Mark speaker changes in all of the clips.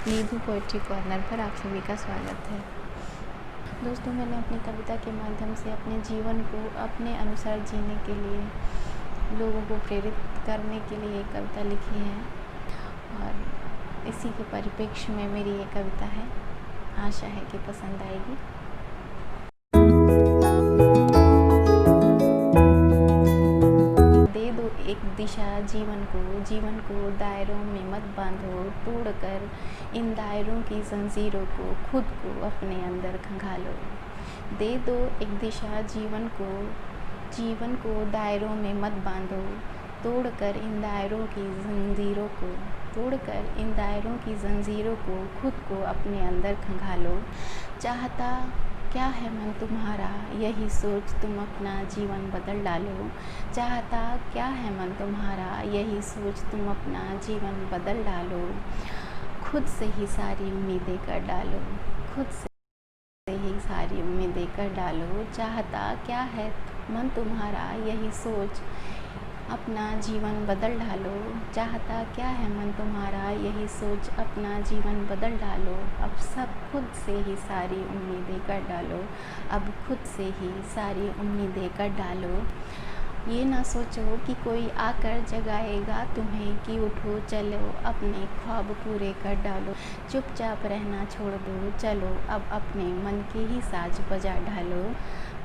Speaker 1: नीधू poetry corner पर आप सभी का स्वागत है। दोस्तों, मैंने अपनी कविता के माध्यम से अपने जीवन को अपने अनुसार जीने के लिए, लोगों को प्रेरित करने के लिए एक कविता लिखी है और इसी के परिप्रेक्ष्य में मेरी ये कविता है। आशा है कि पसंद आएगी। दे दो एक दिशा जीवन को दायरों में मत बांधो, तोड़कर इन दायरों की जंजीरों को खुद को अपने अंदर खंगालो। दे दो एक दिशा जीवन को दायरों में मत बांधो, तोड़कर इन दायरों की जंजीरों को खुद को अपने अंदर खंगालो। चाहता क्या है मन तुम्हारा, यही सोच तुम अपना जीवन बदल डालो। चाहता क्या है मन तुम्हारा, यही सोच तुम अपना जीवन बदल डालो। खुद से ही सारी उम्मीदें कर डालो, खुद से ही सारी उम्मीदें कर डालो। चाहता क्या है मन तुम्हारा, यही सोच अपना जीवन बदल डालो। चाहता क्या है मन तुम्हारा, यही सोच अपना जीवन बदल डालो। अब सब खुद से ही सारी उम्मीदें कर डालो, अब खुद से ही सारी उम्मीदें कर डालो। ये ना सोचो कि कोई आकर जगाएगा तुम्हें, कि उठो चलो अपने ख्वाब पूरे कर डालो। चुपचाप रहना छोड़ दो, चलो अब अपने मन के ही साज बजा डालो।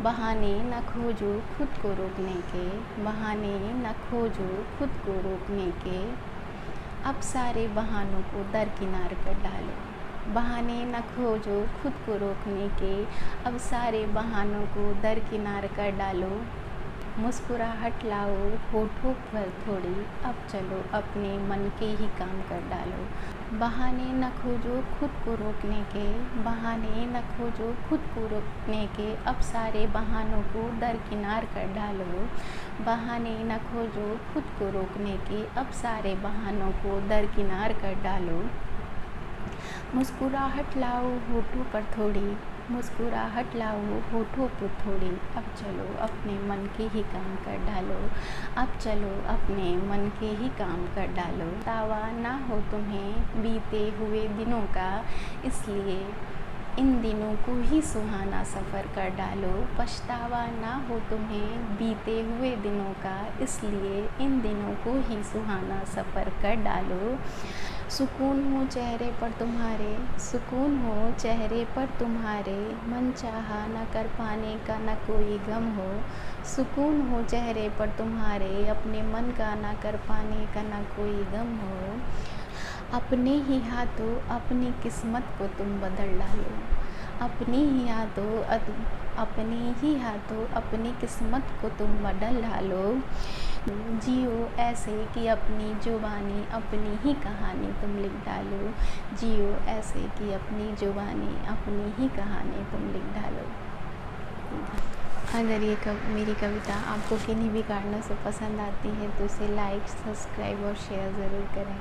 Speaker 1: बहाने न खोजो खुद को रोकने के, बहाने न खोजो खुद को रोकने के। अब सारे बहानों को दरकिनार कर डालो। बहाने न खोजो खुद को रोकने के, अब सारे बहानों को दरकिनार कर डालो। मुस्कुराहट लाओ होठों पर थोड़ी, अब चलो अपने मन के ही काम कर डालो। बहाने न खोजो खुद को रोकने के, बहाने न खोजो खुद को रोकने के। अब सारे बहानों को दरकिनार कर डालो। बहाने न खोजो खुद को रोकने के, अब सारे बहानों को दरकिनार कर डालो। मुस्कुराहट लाओ होठों पर थोड़ी, मुस्कुराहट लाओ होठों पर थोड़ी। अब चलो अपने मन के ही काम कर डालो, अब चलो अपने मन के ही काम कर डालो। पछतावा ना हो तुम्हें बीते हुए दिनों का, इसलिए इन दिनों को ही सुहाना सफ़र कर डालो। पछतावा ना हो तुम्हें बीते हुए दिनों का, इसलिए इन दिनों को ही सुहाना सफ़र कर डालो। सुकून हो चेहरे पर तुम्हारे, सुकून हो चेहरे पर तुम्हारे, मन चाहा न कर पाने का न कोई गम हो। सुकून हो चेहरे पर तुम्हारे, अपने मन का न कर पाने का न कोई गम हो। अपने ही हाथों अपनी किस्मत को तुम बदल डालो, अपने ही हाथों अपनी किस्मत को तुम बदल डालो। जियो ऐसे कि अपनी जुबानी अपनी ही कहानी तुम लिख डालो। जियो ऐसे कि अपनी जुबानी अपनी ही कहानी तुम लिख डालो। अगर मेरी कविता आपको किन्हीं भी कारणों से पसंद आती है तो इसे लाइक, सब्सक्राइब और शेयर ज़रूर करें।